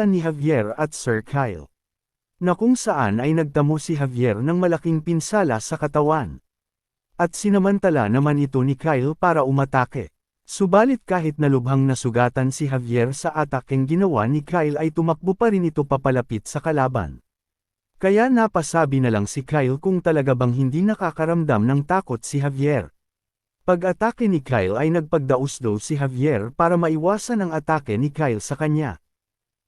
pagitan ni Javier at Sir Kyle. Na kung saan ay nagtamo si Javier ng malaking pinsala sa katawan. At sinamantala naman ito ni Kyle para umatake. Subalit kahit nalubhang nasugatan si Javier sa atakeng ginawa ni Kyle ay tumakbo pa rin ito papalapit sa kalaban. Kaya napasabi na lang si Kyle kung talaga bang hindi nakakaramdam ng takot si Javier. Pag-atake ni Kyle ay nagpagdaos-daw si Javier para maiwasan ang atake ni Kyle sa kanya.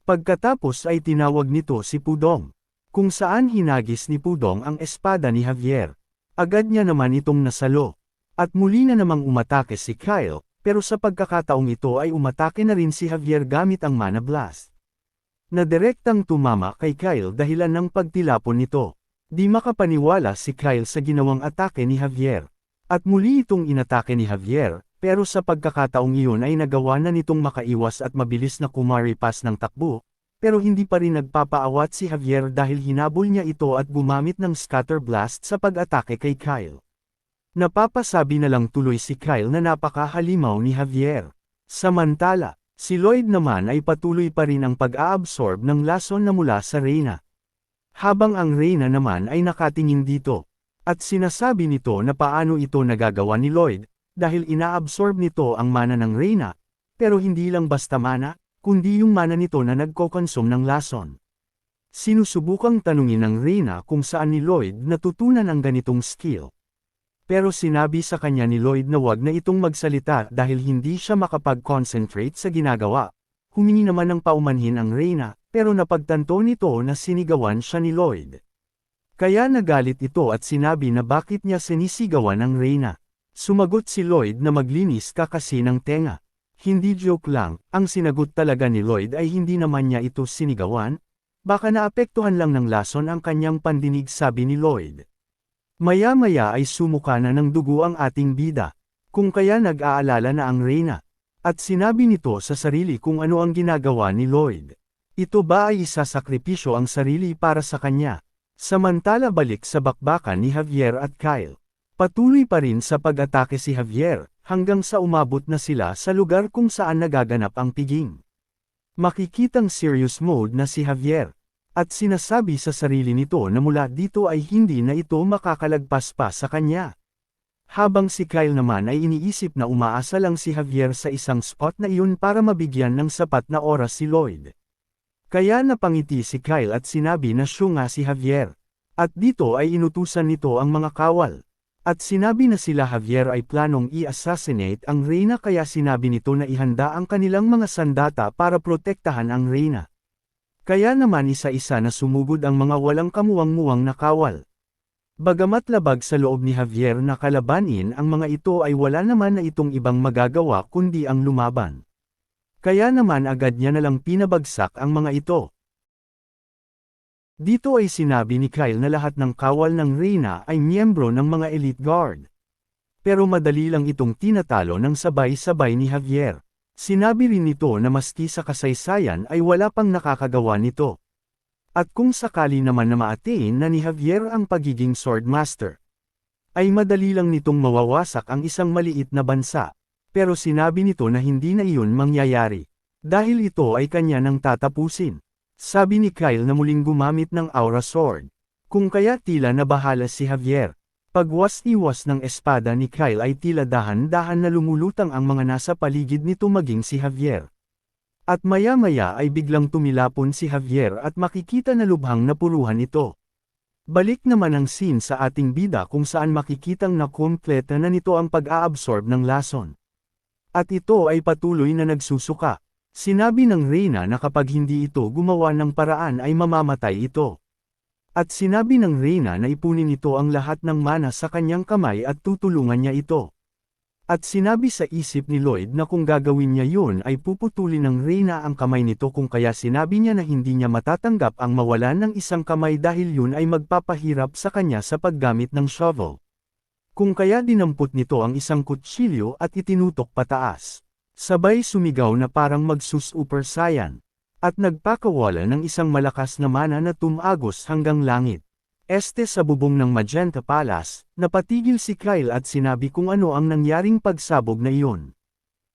Pagkatapos ay tinawag nito si Pudong, kung saan hinagis ni Pudong ang espada ni Javier. Agad niya naman itong nasalo. At muli na namang umatake si Kyle, pero sa pagkakataong ito ay umatake na rin si Javier gamit ang Mana Blast. Na direktang tumama kay Kyle dahilan ng pagtilapon nito. Di makapaniwala si Kyle sa ginawang atake ni Javier. At muli itong inatake ni Javier, pero sa pagkakataong iyon ay nagawa na nitong makaiwas at mabilis na kumaripas ng takbo, pero hindi pa rin nagpapaawat si Javier dahil hinabol niya ito at gumamit ng Scatter Blast sa pag-atake kay Kyle. Napapasabi na lang tuloy si Kyle na napakahalimaw ni Javier. Samantala, si Lloyd naman ay patuloy pa rin ang pag-aabsorb ng lason na mula sa Reyna. Habang ang Reyna naman ay nakatingin dito. At sinasabi nito na paano ito nagagawa ni Lloyd, dahil inaabsorb nito ang mana ng Reyna, pero hindi lang basta mana, kundi yung mana nito na nagkokonsume ng lason. Sinusubukang tanungin ng Reyna kung saan ni Lloyd natutunan ang ganitong skill. Pero sinabi sa kanya ni Lloyd na wag na itong magsalita dahil hindi siya makapag-concentrate sa ginagawa. Humingi naman ng paumanhin ang Reyna, pero napagtanto nito na sinigawan siya ni Lloyd. Kaya nagalit ito at sinabi na bakit niya sinisigawan ang Reyna. Sumagot si Lloyd na maglinis ka kasi ng tenga. Hindi joke lang, ang sinagot talaga ni Lloyd ay hindi naman niya ito sinigawan. Baka naapektuhan lang ng lason ang kanyang pandinig, sabi ni Lloyd. Maya-maya ay sumuka na ng dugo ang ating bida, kung kaya nag-aalala na ang Reyna. At sinabi nito sa sarili kung ano ang ginagawa ni Lloyd. Ito ba ay isasakripisyo ang sarili para sa kanya? Samantala balik sa bakbakan ni Javier at Kyle. Patuloy pa rin sa pag-atake si Javier, hanggang sa umabot na sila sa lugar kung saan nagaganap ang piging. Makikitang serious mode na si Javier. At sinasabi sa sarili nito na mula dito ay hindi na ito makakalagpas pa sa kanya. Habang si Kyle naman ay iniisip na umaasa lang si Javier sa isang spot na iyon para mabigyan ng sapat na oras si Lloyd. Kaya napangiti si Kyle at sinabi na siya nga si Javier. At dito ay inutusan nito ang mga kawal. At sinabi na sila Javier ay planong i-assassinate ang Reyna, kaya sinabi nito na ihanda ang kanilang mga sandata para protektahan ang Reyna. Kaya naman isa-isa na sumugod ang mga walang kamuwang-muwang na kawal. Bagamat labag sa loob ni Javier na kalabanin ang mga ito ay wala naman na itong ibang magagawa kundi ang lumaban. Kaya naman agad niya nalang pinabagsak ang mga ito. Dito ay sinabi ni Kyle na lahat ng kawal ng Reyna ay miyembro ng mga elite guard. Pero madali lang itong tinatalo ng sabay-sabay ni Javier. Sinabi rin nito na maski sa kasaysayan ay wala pang nakakagawa nito. At kung sakali naman na maatiin na ni Javier ang pagiging swordmaster, ay madali lang nitong mawawasak ang isang maliit na bansa. Pero sinabi nito na hindi na iyon mangyayari. Dahil ito ay kanya nang tatapusin. Sabi ni Kyle na muling gumamit ng Aura Sword. Kung kaya tila nabahala si Javier. Pagwas-iwas ng espada ni Kyle ay tila dahan-dahan na lumulutang ang mga nasa paligid nito maging si Javier. At maya-maya ay biglang tumilapon si Javier at makikita na lubhang napuruhan ito. Balik naman ang scene sa ating bida kung saan makikitang nakompleta na nito ang pag-aabsorb ng lason. At ito ay patuloy na nagsusuka. Sinabi ng Reyna na kapag hindi ito gumawa ng paraan ay mamamatay ito. At sinabi ng Reyna na ipunin ito ang lahat ng mana sa kanyang kamay at tutulungan niya ito. At sinabi sa isip ni Lloyd na kung gagawin niya yun ay puputulin ng Reyna ang kamay nito, kung kaya sinabi niya na hindi niya matatanggap ang mawalan ng isang kamay dahil yun ay magpapahirap sa kanya sa paggamit ng shovel. Kung kaya dinampot nito ang isang kutsilyo at itinutok pataas. Sabay sumigaw na parang magsus-super saiyan. At nagpakawala ng isang malakas na mana na tumagos hanggang langit. Sa bubong ng Magenta Palace, napatigil si Kyle at sinabi kung ano ang nangyaring pagsabog na iyon.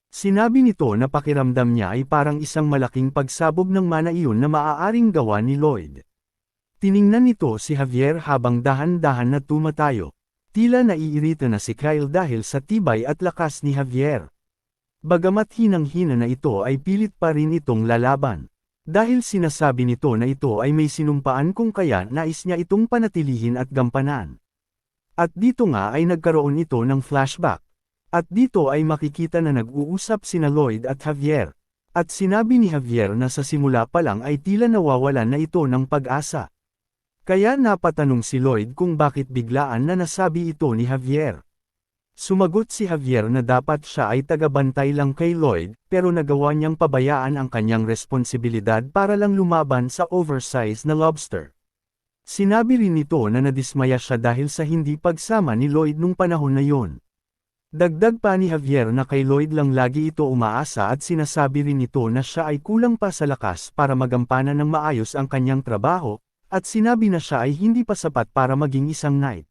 Sinabi nito na pakiramdam niya ay parang isang malaking pagsabog ng mana iyon na maaaring gawa ni Lloyd. Tiningnan nito si Javier habang dahan-dahan na tumatayo. Tila naiirita na si Kyle dahil sa tibay at lakas ni Javier. Bagamat hinang-hina na ito ay pilit pa rin itong lalaban. Dahil sinasabi nito na ito ay may sinumpaan kung kaya nais niya itong panatilihin at gampanan. At dito nga ay nagkaroon ito ng flashback. At dito ay makikita na nag-uusap sina Lloyd at Javier. At sinabi ni Javier na sa simula pa lang ay tila nawawalan na ito ng pag-asa. Kaya napatanong si Lloyd kung bakit biglaan na nasabi ito ni Javier. Sumagot si Javier na dapat siya ay tagabantay lang kay Lloyd, pero nagawa niyang pabayaan ang kanyang responsibilidad para lang lumaban sa oversized na lobster. Sinabi rin nito na nadismaya siya dahil sa hindi pagsama ni Lloyd nung panahon na yun. Dagdag pa ni Javier na kay Lloyd lang lagi ito umaasa at sinasabi rin nito na siya ay kulang pa sa lakas para magampanan ng maayos ang kanyang trabaho, at sinabi na siya ay hindi pa sapat para maging isang knight.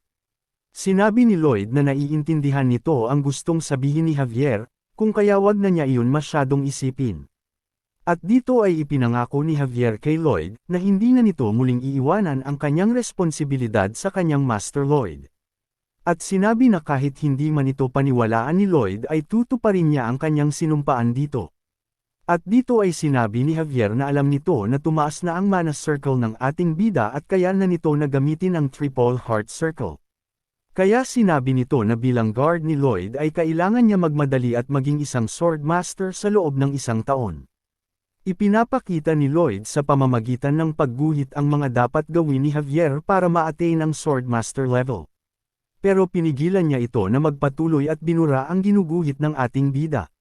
Sinabi ni Lloyd na naiintindihan nito ang gustong sabihin ni Javier, kung kaya wag na niya iyon masyadong isipin. At dito ay ipinangako ni Javier kay Lloyd na hindi na nito muling iiwanan ang kanyang responsibilidad sa kanyang Master Lloyd. At sinabi na kahit hindi man ito paniwalaan ni Lloyd ay tutuparin niya ang kanyang sinumpaan dito. At dito ay sinabi ni Javier na alam nito na tumaas na ang mana circle ng ating bida at kaya na nito na gamitin ang triple heart circle. Kaya sinabi nito na bilang guard ni Lloyd ay kailangan niya magmadali at maging isang sword master sa loob ng isang taon. Ipinapakita ni Lloyd sa pamamagitan ng pagguhit ang mga dapat gawin ni Javier para ma-attain ang sword master level. Pero pinigilan niya ito na magpatuloy at binura ang ginuguhit ng ating bida.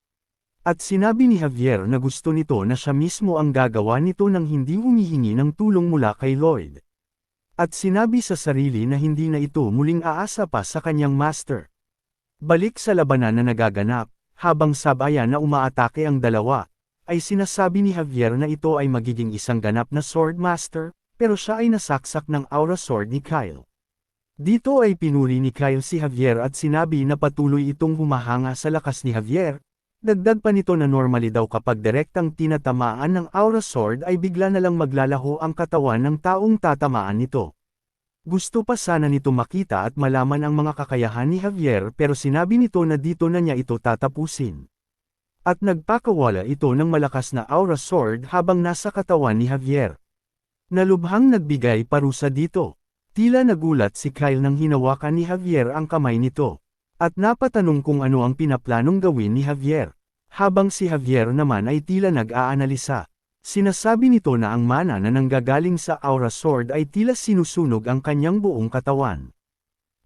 At sinabi ni Javier na gusto nito na siya mismo ang gagawa nito nang hindi humihingi ng tulong mula kay Lloyd. At sinabi sa sarili na hindi na ito muling aasa pa sa kanyang master. Balik sa labanan na nagaganap, habang sabayan na umaatake ang dalawa, ay sinasabi ni Javier na ito ay magiging isang ganap na sword master, pero siya ay nasaksak ng aura sword ni Kyle. Dito ay pinuri ni Kyle si Javier at sinabi na patuloy itong humahanga sa lakas ni Javier. Dagdag pa nito na normally daw kapag direktang tinatamaan ng aura sword ay bigla na lang maglalaho ang katawan ng taong tatamaan nito. Gusto pa sana nito makita at malaman ang mga kakayahan ni Javier pero sinabi nito na dito na niya ito tatapusin. At nagpakawala ito ng malakas na aura sword habang nasa katawan ni Javier. Nalubhang nagbigay parusa dito. Tila nagulat si Kyle nang hinawakan ni Javier ang kamay nito. At napatanong kung ano ang pinaplanong gawin ni Javier. Habang si Javier naman ay tila nag-aanalisa. Sinasabi nito na ang mana na nanggagaling sa aura sword ay tila sinusunog ang kanyang buong katawan.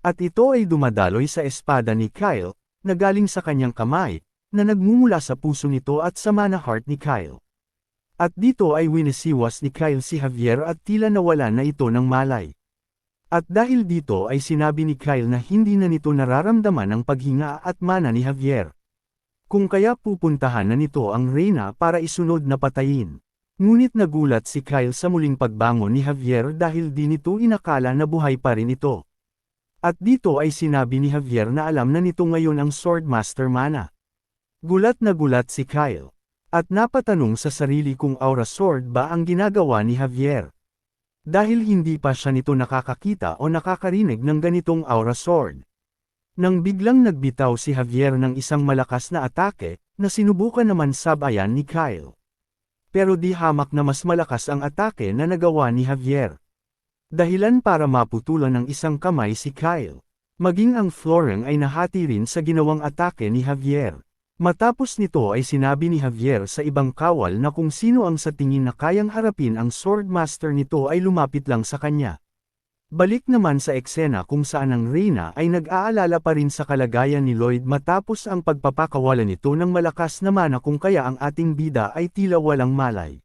At ito ay dumadaloy sa espada ni Kyle, na galing sa kanyang kamay, na nagmumula sa puso nito at sa mana heart ni Kyle. At dito ay winisiwas ni Kyle si Javier at tila nawala na ito ng malay. At dahil dito ay sinabi ni Kyle na hindi na nito nararamdaman ang paghinga at mana ni Javier. Kung kaya pupuntahan na nito ang Reyna para isunod na patayin. Ngunit nagulat si Kyle sa muling pagbangon ni Javier dahil di nito inakala na buhay pa rin ito. At dito ay sinabi ni Javier na alam na nito ngayon ang Swordmaster mana. Gulat na gulat si Kyle. At napatanong sa sarili kung aura sword ba ang ginagawa ni Javier. Dahil hindi pa siya nito nakakakita o nakakarinig ng ganitong aura sword. Nang biglang nagbitaw si Javier ng isang malakas na atake, na sinubukan naman sabayan ni Kyle. Pero di hamak na mas malakas ang atake na nagawa ni Javier. Dahilan para maputulan ng isang kamay si Kyle. Maging ang flooring ay nahati rin sa ginawang atake ni Javier. Matapos nito ay sinabi ni Javier sa ibang kawal na kung sino ang sa tingin na kayang harapin ang swordmaster nito ay lumapit lang sa kanya. Balik naman sa eksena kung saan ang Reyna ay nag-aalala pa rin sa kalagayan ni Lloyd matapos ang pagpapakawala nito ng malakas na mana kung kaya ang ating bida ay tila walang malay.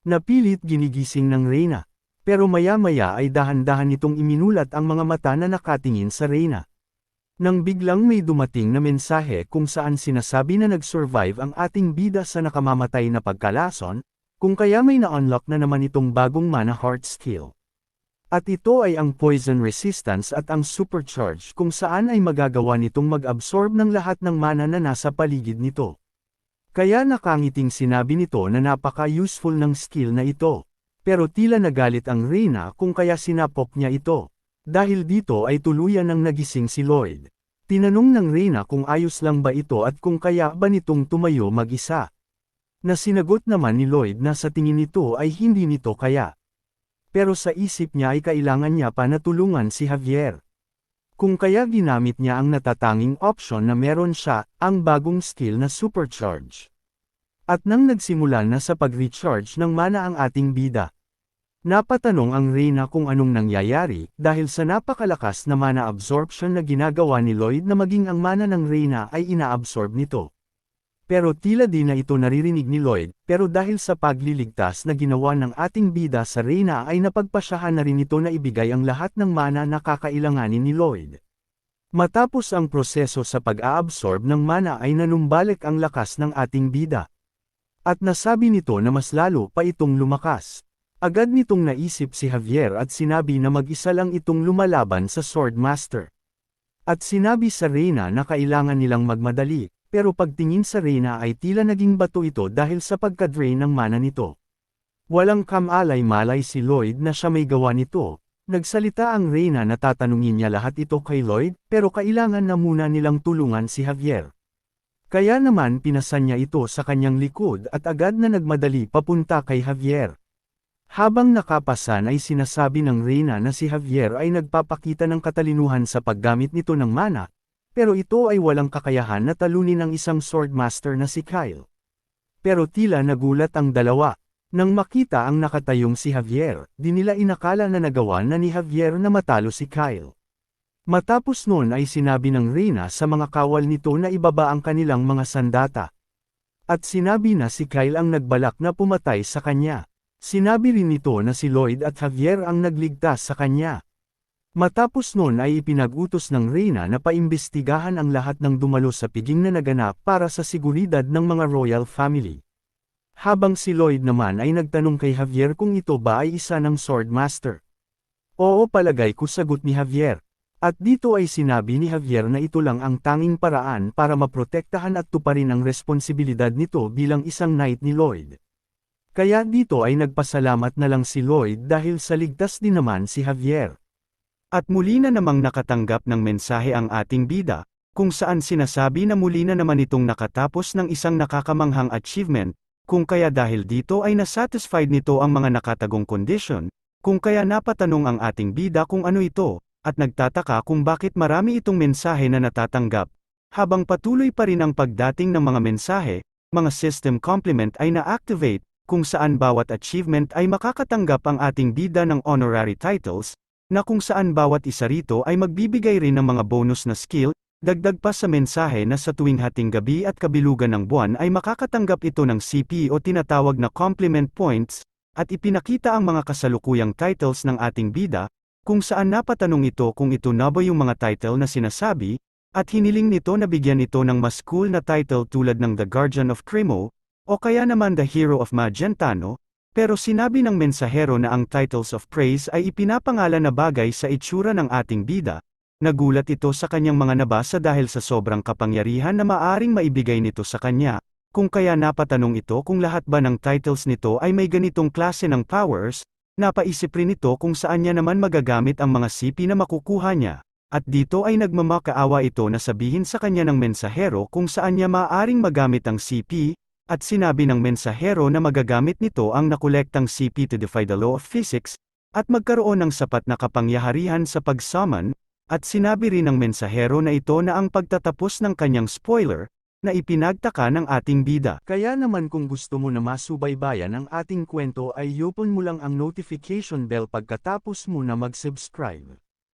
Napilit ginigising ng Reyna. Pero maya-maya ay dahan-dahan nitong iminulat ang mga mata na nakatingin sa Reyna. Nang biglang may dumating na mensahe kung saan sinasabi na nag-survive ang ating bida sa nakamamatay na pagkalason, kung kaya may na-unlock na naman itong bagong mana heart skill. At ito ay ang poison resistance at ang supercharge kung saan ay magagawa nitong mag-absorb ng lahat ng mana na nasa paligid nito. Kaya nakangiting sinabi nito na napaka-useful ng skill na ito. Pero tila nagalit ang Reyna kung kaya sinapok niya ito. Dahil dito ay tuluyan ng nagising si Lloyd. Tinanong ng Reyna kung ayos lang ba ito at kung kaya ba nitong tumayo mag-isa. Na sinagot naman ni Lloyd na sa tingin nito ay hindi nito kaya. Pero sa isip niya ay kailangan niya pa na tulungan si Javier. Kung kaya ginamit niya ang natatanging option na meron siya, ang bagong skill na supercharge. At nang nagsimula na sa pag-recharge ng mana ang ating bida. Napatanong ang Reyna kung anong nangyayari dahil sa napakalakas na mana absorption na ginagawa ni Lloyd na maging ang mana ng Reyna ay inaabsorb nito. Pero tila di na ito naririnig ni Lloyd, pero dahil sa pagliligtas na ginawa ng ating bida sa Reyna ay napagpasyahan na rin ito na ibigay ang lahat ng mana na kakailanganin ni Lloyd. Matapos ang proseso sa pag-aabsorb ng mana ay nanumbalik ang lakas ng ating bida. At nasabi nito na mas lalo pa itong lumakas. Agad nitong naisip si Javier at sinabi na mag-isa lang itong lumalaban sa Swordmaster. At sinabi sa Reyna na kailangan nilang magmadali. Pero pagtingin sa Reyna ay tila naging bato ito dahil sa pagka-drain ng mana nito. Walang kamalay-malay si Lloyd na siya may gawa nito. Nagsalita ang Reyna na tatanungin niya lahat ito kay Lloyd, pero kailangan na muna nilang tulungan si Javier. Kaya naman pinasan niya ito sa kanyang likod at agad na nagmadali papunta kay Javier. Habang nakapasan ay sinasabi ng Reyna na si Javier ay nagpapakita ng katalinuhan sa paggamit nito ng mana, pero ito ay walang kakayahan na talunin ang isang Swordmaster na si Kyle. Pero tila nagulat ang dalawa. Nang makita ang nakatayong si Javier, di nila inakala na nagawa na ni Javier na matalo si Kyle. Matapos noon ay sinabi ng Reyna sa mga kawal nito na ibaba ang kanilang mga sandata. At sinabi na si Kyle ang nagbalak na pumatay sa kanya. Sinabi rin nito na si Lloyd at Javier ang nagligtas sa kanya. Matapos noon ay ipinag-utos ng Reyna na paimbestigahan ang lahat ng dumalo sa piging na naganap para sa seguridad ng mga royal family. Habang si Lloyd naman ay nagtanong kay Javier kung ito ba ay isa ng Swordmaster. Oo, palagay ko, sagot ni Javier. At dito ay sinabi ni Javier na ito lang ang tanging paraan para maprotektahan at tuparin ang responsibilidad nito bilang isang knight ni Lloyd. Kaya dito ay nagpasalamat na lang si Lloyd dahil sa ligtas din naman si Javier. At muli na namang nakatanggap ng mensahe ang ating bida, kung saan sinasabi na muli na naman itong nakatapos ng isang nakakamanghang achievement, kung kaya dahil dito ay nasatisfied nito ang mga nakatagong condition, kung kaya napatanong ang ating bida kung ano ito, at nagtataka kung bakit marami itong mensahe na natatanggap. Habang patuloy pa rin ang pagdating ng mga mensahe, mga system complement ay na-activate, kung saan bawat achievement ay makakatanggap ang ating bida ng honorary titles, na kung saan bawat isa rito ay magbibigay rin ng mga bonus na skill, dagdag pa sa mensahe na sa tuwing hating gabi at kabilugan ng buwan ay makakatanggap ito ng CP o tinatawag na compliment points, at ipinakita ang mga kasalukuyang titles ng ating bida, kung saan napatanong ito kung ito na ba yung mga title na sinasabi, at hiniling nito na bigyan ito ng mas cool na title tulad ng The Guardian of Cremo, o kaya naman The Hero of Magentano. Pero sinabi ng mensahero na ang titles of praise ay ipinapangalan na bagay sa itsura ng ating bida. Nagulat ito sa kanyang mga nabasa dahil sa sobrang kapangyarihan na maaring maibigay nito sa kanya, kung kaya napatanong ito kung lahat ba ng titles nito ay may ganitong klase ng powers. Napaisip rin ito kung saan niya naman magagamit ang mga CP na makukuha niya. At dito ay nagmamakaawa ito na sabihin sa kanya ng mensahero kung saan niya maaaring magamit ang CP, at sinabi ng mensahero na magagamit nito ang nakolektang CP to defy the law of physics, at magkaroon ng sapat na kapangyarihan sa pag-summon, at sinabi rin ng mensahero na ito na ang pagtatapos ng kanyang spoiler, na ipinagtaka ng ating bida. Kaya naman kung gusto mo na masubaybayan ang ating kwento ay i-open mo lang ang notification bell pagkatapos mo na mag-subscribe.